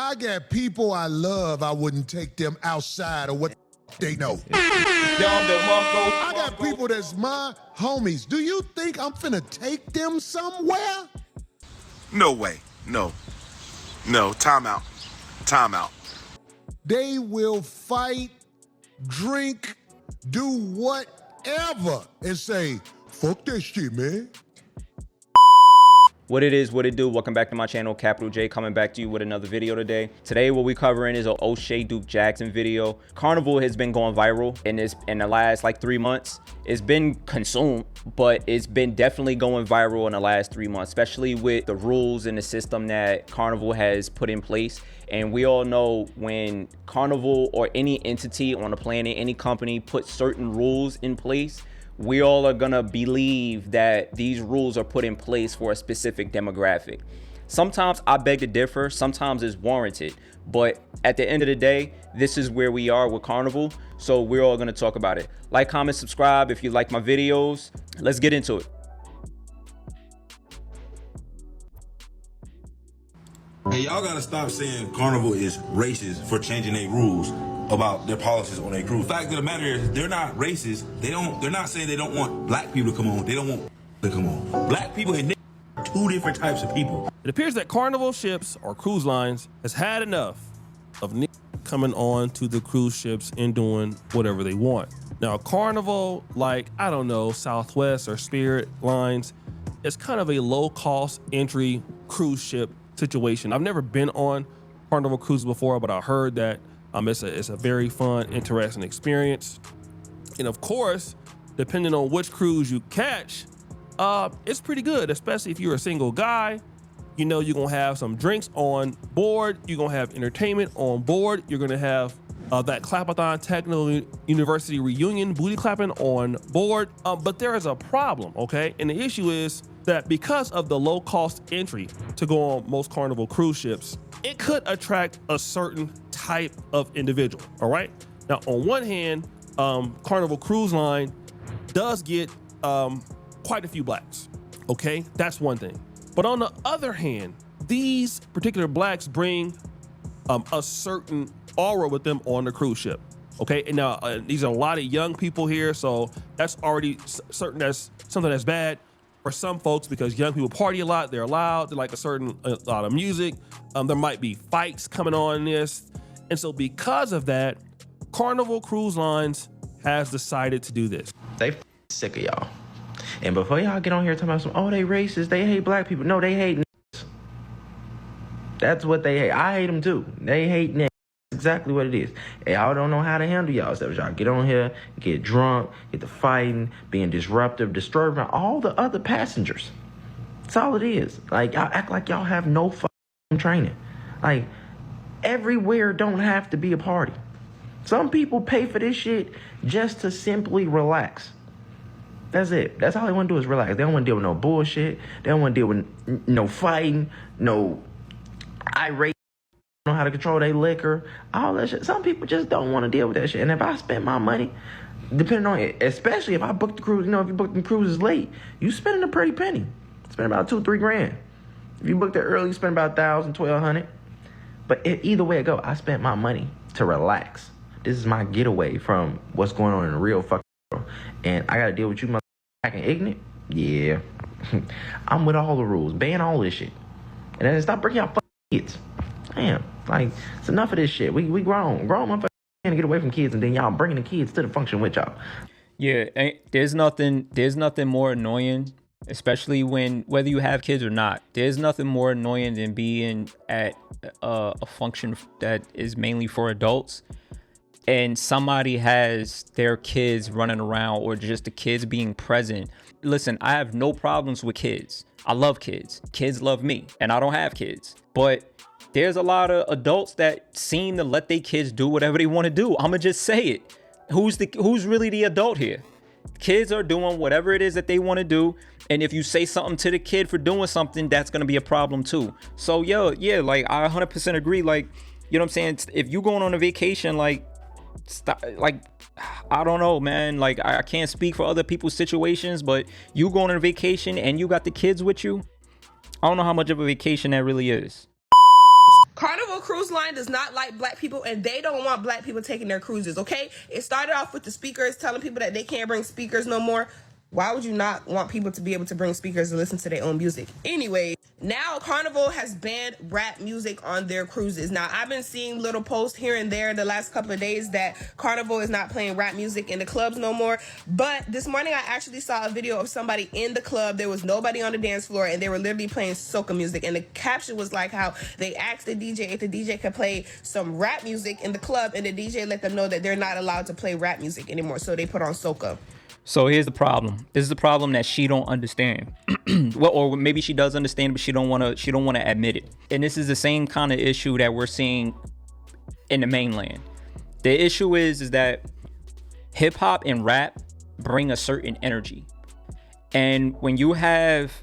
I got people I love, I wouldn't take them outside of what they know. I got people that's my homies. Do you think I'm finna take them somewhere? No way. No. No. Time out. Time out. They will fight, drink, do whatever, and say, fuck that shit, man. What it is, what it do. Welcome back to my channel, Capital J, coming back to you with another video today. Today, what we covering is an O'Shea Duke Jackson video. Carnival has been going viral in the last like 3 months. It's been consumed, but it's been definitely going viral in the last 3 months, especially with the rules and the system that Carnival has put in place. And we all know when Carnival or any entity on the planet, any company puts certain rules in place, we all are gonna believe that these rules are put in place for a specific demographic. Sometimes I beg to differ, sometimes it's warranted, but at the end of the day, this is where we are with Carnival, so we're all gonna talk about it. Like, comment, subscribe if you like my videos. Let's get into it. Hey, y'all gotta stop saying Carnival is racist for changing their rules about their policies on their crew. Fact of the matter is, they're not racist. They're not saying they don't want black people to come on. They don't want to come on. Black people and are two different types of people. It appears that Carnival ships or cruise lines has had enough of coming on to the cruise ships and doing whatever they want. Now, Carnival, like, I don't know, Southwest or Spirit Lines, is kind of a low-cost entry cruise ship situation. I've never been on Carnival cruise before, but I heard that it's a very fun, interesting experience. And of course, depending on which cruise you catch, it's pretty good, especially if you're a single guy. You know, you're gonna have some drinks on board, you're gonna have entertainment on board, you're gonna have that Clapathon Technical University reunion booty clapping on board. But there is a problem, okay? And the issue is that because of the low cost entry to go on most Carnival cruise ships, it could attract a certain type of individual, all right? Now, on one hand, Carnival Cruise Line does get quite a few blacks, okay? That's one thing. But on the other hand, these particular blacks bring a certain aura with them on the cruise ship, okay? And now, these are a lot of young people here, so that's already certain that's something that's bad for some folks, because young people party a lot, they're loud, they like a lot of music. There might be fights coming on in this. And so because of that, Carnival Cruise Lines has decided to do this. They sick of y'all. And before y'all get on here talking about some, oh, they racist, they hate black people. No, they hate niggas. That's what they hate. I hate them too. They hate niggas. Exactly what it is. And y'all don't know how to handle y'all stuff. Y'all get on here, get drunk, get to fighting, being disruptive, disturbing all the other passengers. That's all it is. Like, y'all act like y'all have no fucking training. Like, everywhere don't have to be a party. Some people pay for this shit just to simply relax. That's it. That's all they want to do is relax. They don't want to deal with no bullshit. They don't want to deal with no fighting, no irate. Know how to control their liquor, all that shit. Some people just don't want to deal with that shit. And if I spend my money, depending on it, especially if I book the cruise, you know, if you book the cruises late, you spending a pretty penny. Spend about $2-3 grand. If you booked it early, you spend about $1,000-1,200. But either way it go, I spent my money to relax. This is my getaway from what's going on in the real fucking world. And I gotta deal with you motherfucking ignorant. Yeah. I'm with all the rules. Ban all this shit. And then stop bringing out fucking kids. Damn, like, it's enough of this shit. We grown motherfuckers can't get away from kids, and then y'all bringing the kids to the function with y'all. Yeah, there's nothing more annoying, especially whether you have kids or not. There's nothing more annoying than being at a function that is mainly for adults, and somebody has their kids running around, or just the kids being present. Listen, I have no problems with kids. I love kids. Kids love me, and I don't have kids. But there's a lot of adults that seem to let their kids do whatever they want to do. I'ma just say it. Who's really the adult here? Kids are doing whatever it is that they want to do. And if you say something to the kid for doing something, that's going to be a problem too. So, yeah, like, I 100% agree. Like, you know what I'm saying? If you going on a vacation, like, stop, like, I don't know, man. Like, I can't speak for other people's situations, but you going on a vacation and you got the kids with you, I don't know how much of a vacation that really is. Carnival Cruise cruise line does not like black people, and they don't want black people taking their cruises, okay? It started off with the speakers telling people that they can't bring speakers no more. Why would you not want people to be able to bring speakers and listen to their own music? Anyway, now Carnival has banned rap music on their cruises. Now, I've been seeing little posts here and there the last couple of days that Carnival is not playing rap music in the clubs no more. But this morning, I actually saw a video of somebody in the club. There was nobody on the dance floor, and they were literally playing soca music. And the caption was like how they asked the DJ if the DJ could play some rap music in the club, and the DJ let them know that they're not allowed to play rap music anymore. So they put on soca. So here's the problem. This is the problem that she don't understand. Well, or maybe she does understand, but she don't want to admit it. And this is the same kind of issue that we're seeing in the mainland. The issue is that hip hop and rap bring a certain energy. And when you have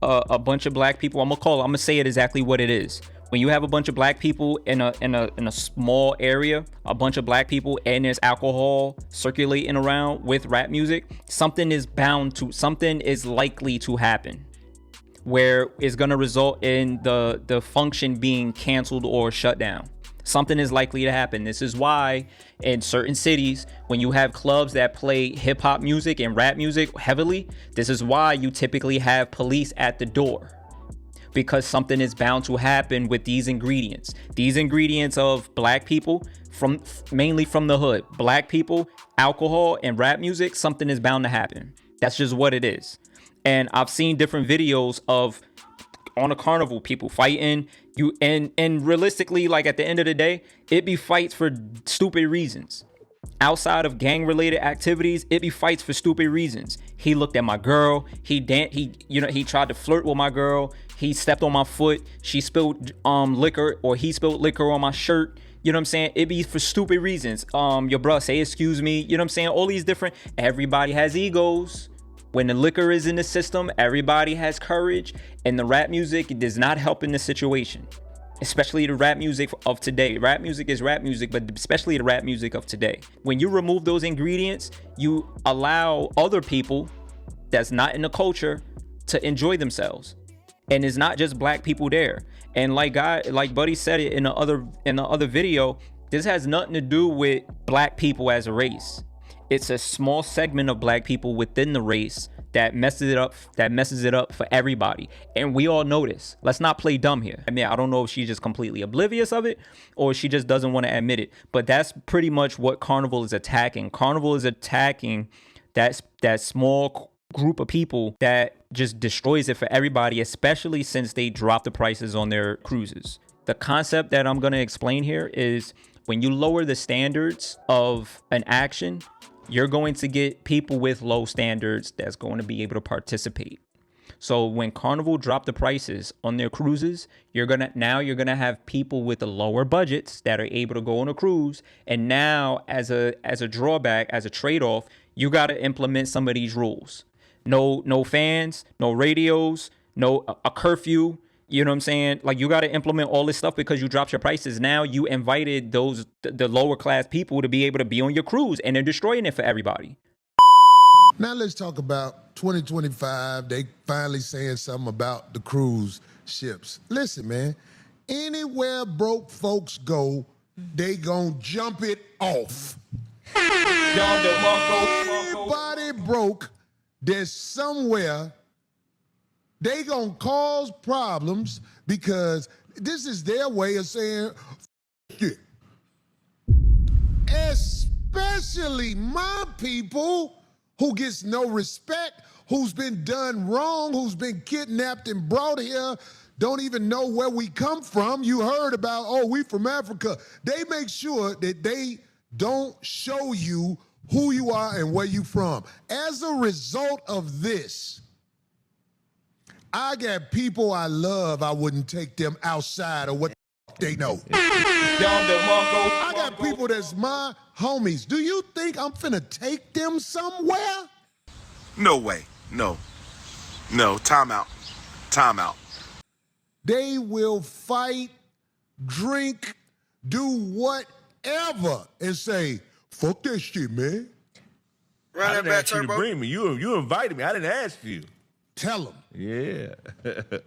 a bunch of black people, I'm gonna say it exactly what it is. When you have a bunch of black people in a small area, a bunch of black people, and there's alcohol circulating around with rap music, something is likely to happen, where it's gonna result in the function being canceled or shut down. Something is likely to happen. This is why in certain cities, when you have clubs that play hip hop music and rap music heavily, this is why you typically have police at the door. Because something is bound to happen with these ingredients. These ingredients of black people, mainly from the hood, black people, alcohol, and rap music, something is bound to happen. That's just what it is. And I've seen different videos of on a carnival, people fighting. And realistically, like at the end of the day, it be fights for stupid reasons. Outside of gang-related activities, it be fights for stupid reasons. He looked at my girl. He tried to flirt with my girl. He stepped on my foot. She spilled liquor, or he spilled liquor on my shirt. You know what I'm saying? It be for stupid reasons. Your bro say excuse me. You know what I'm saying? All these different. Everybody has egos. When the liquor is in the system, everybody has courage, and the rap music does not help in this situation. Especially the rap music of today. Rap music is rap music, but especially the rap music of today. When you remove those ingredients, you allow other people that's not in the culture to enjoy themselves. And it's not just black people there. And like Buddy said it in the other video, this has nothing to do with black people as a race. It's a small segment of black people within the race that messes it up for everybody. And we all know this. Let's not play dumb here. I mean, I don't know if she's just completely oblivious of it or she just doesn't want to admit it. But that's pretty much what Carnival is attacking. Carnival is attacking that small group of people that just destroys it for everybody, especially since they dropped the prices on their cruises. The concept that I'm going to explain here is when you lower the standards of an action, you're going to get people with low standards that's going to be able to participate. So when Carnival dropped the prices on their cruises, you're gonna have people with the lower budgets that are able to go on a cruise. And now, as a drawback, as a trade-off, you got to implement some of these rules. No fans, no radios, a curfew. You know what I'm saying? Like, you got to implement all this stuff because you dropped your prices. Now you invited the lower class people to be able to be on your cruise, and they're destroying it for everybody. Now let's talk about 2025. They finally saying something about the cruise ships. Listen, man, anywhere broke folks go, they gonna jump it off. Everybody broke, there's somewhere they gonna cause problems because this is their way of saying, F it. Especially my people who gets no respect, who's been done wrong, who's been kidnapped and brought here, don't even know where we come from. You heard about, oh, we from Africa. They make sure that they don't show you who you are and where you from. As a result of this, I got people I love, I wouldn't take them outside of what they know. I got people that's my homies. Do you think I'm finna take them somewhere? No way. No. Time out. They will fight, drink, do whatever, and say, fuck that shit, man. I didn't ask you to bring me. You invited me. I didn't ask you. tell them. Yeah.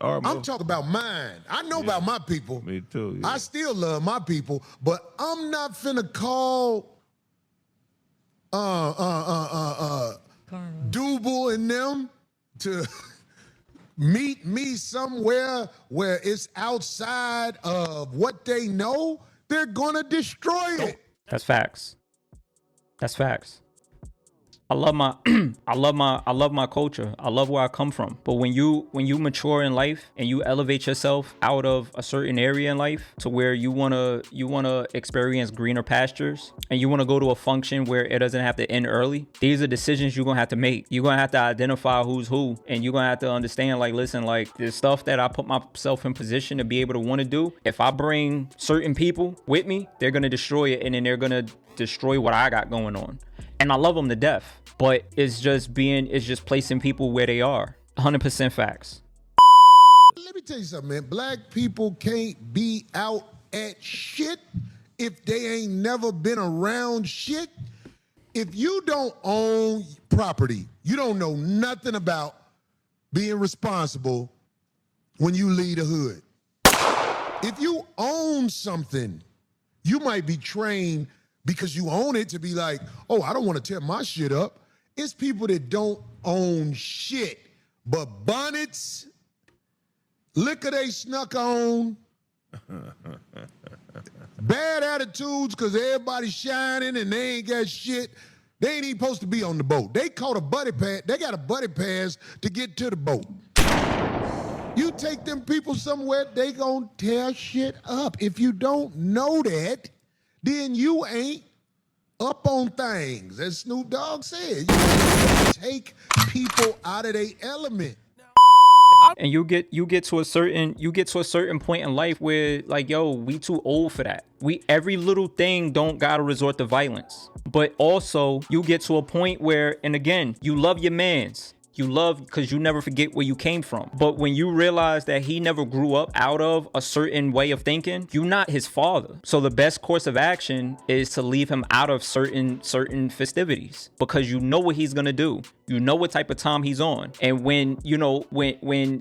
I'm talking about mine. I know about my people. Me too. Yeah. I still love my people, but I'm not finna call Double and them to meet me somewhere where it's outside of what they know. They're gonna destroy it. That's facts. That's facts. I love my I love my culture. I love where I come from. But when you mature in life and you elevate yourself out of a certain area in life to where you wanna experience greener pastures and you wanna go to a function where it doesn't have to end early, these are decisions you're gonna have to make. You're gonna have to identify who's who, and you're gonna have to understand, like, listen, like, the stuff that I put myself in position to be able to want to do, if I bring certain people with me, they're gonna destroy it, and then they're gonna destroy what I got going on. And I love them to death, but it's just placing people where they are. 100% facts. Let me tell you something, man. Black people can't be out at shit if they ain't never been around shit. If you don't own property, you don't know nothing about being responsible when you leave the hood. If you own something, you might be trained because you own it to be like, oh, I don't want to tear my shit up. It's people that don't own shit, but bonnets, liquor they snuck on, bad attitudes because everybody's shining and they ain't got shit. They ain't even supposed to be on the boat. They caught a buddy pass. They got a buddy pass to get to the boat. You take them people somewhere, they gonna tear shit up. If you don't know that, then you ain't up on things. As Snoop Dogg said, you take people out of their element. And you get to a certain point in life where, like, yo, we too old for that. Every little thing don't gotta resort to violence. But also you get to a point where, and again, you love your mans. You love because you never forget where you came from. But when you realize that he never grew up out of a certain way of thinking, you're not his father. So the best course of action is to leave him out of certain festivities, because you know what he's gonna do. You know what type of time he's on. And when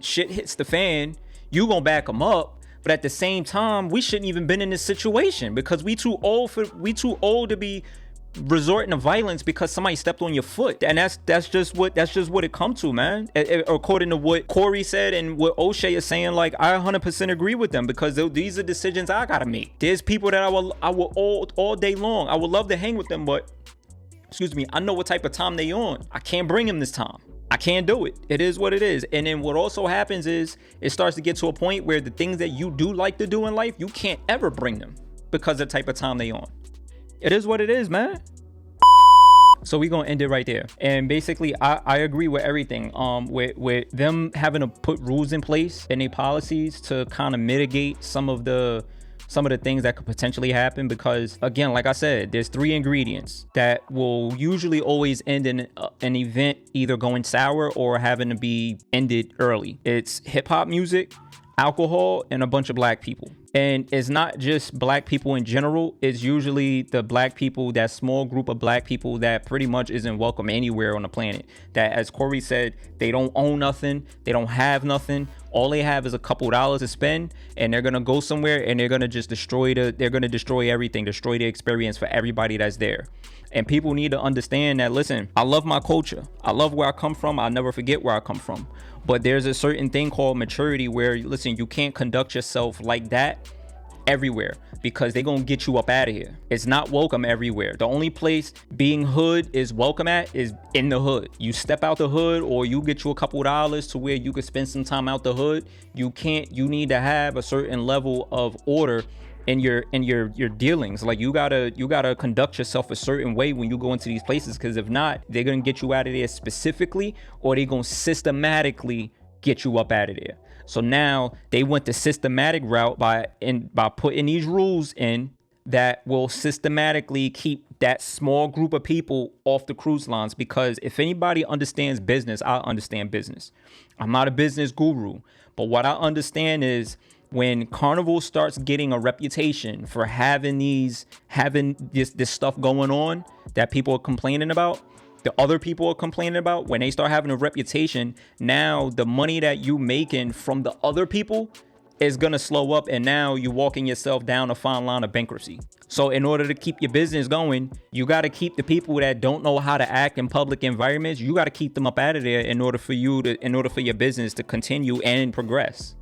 shit hits the fan, you gonna back him up. But at the same time, we shouldn't even been in this situation because we too old to be resorting to violence because somebody stepped on your foot. And that's just what it come to, man. According to what Corey said and what O'Shea is saying, like, I 100% agree with them, because these are decisions I gotta make. There's people that I will all day long, I would love to hang with them, but excuse me, I know what type of time they on. I can't bring them this time. I can't do it. It is what it is. And then what also happens is it starts to get to a point where the things that you do like to do in life, you can't ever bring them because of the type of time they on. It is what it is, man. So we gonna end it right there. And basically, I agree with everything. With them having to put rules in place and their policies to kind of mitigate some of the things that could potentially happen, because again, like I said, there's 3 ingredients that will usually always end in an event either going sour or having to be ended early. It's hip hop music, alcohol, and a bunch of black people. And it's not just black people in general. It's usually the black people, that small group of black people that pretty much isn't welcome anywhere on the planet. That, as Corey said, they don't own nothing. They don't have nothing. All they have is a couple dollars to spend, and they're going to go somewhere and they're going to just destroy everything, destroy the experience for everybody that's there. And people need to understand that, listen, I love my culture. I love where I come from. I'll never forget where I come from. But there's a certain thing called maturity where, listen, you can't conduct yourself like that everywhere, because they're gonna get you up out of here. It's not welcome everywhere. The only place being hood is welcome at is in the hood. You step out the hood, or you get you a couple dollars to where you could spend some time out the hood. You need to have a certain level of order in your dealings. Like, you gotta conduct yourself a certain way when you go into these places, because if not, they're gonna get you out of there specifically, or they're gonna systematically get you up out of there. So now they went the systematic route by putting these rules in that will systematically keep that small group of people off the cruise lines. Because if anybody understands business, I understand business. I'm not a business guru, but what I understand is when Carnival starts getting a reputation for having this stuff going on that people are complaining about, the other people are complaining about, when they start having a reputation, now the money that you making from the other people is gonna slow up, and now you're walking yourself down a fine line of bankruptcy. So in order to keep your business going, you got to keep the people that don't know how to act in public environments, you got to keep them up out of there in order for your business to continue and progress.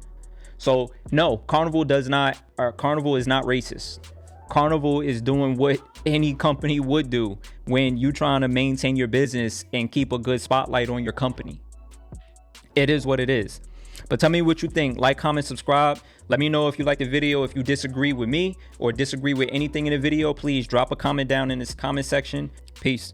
So no, Carnival is not racist. Carnival is doing what any company would do when you're trying to maintain your business and keep a good spotlight on your company. It is what it is. But tell me what you think. Like, comment, subscribe. Let me know if you like the video. If you disagree with me or disagree with anything in the video, please drop a comment down in this comment section. Peace.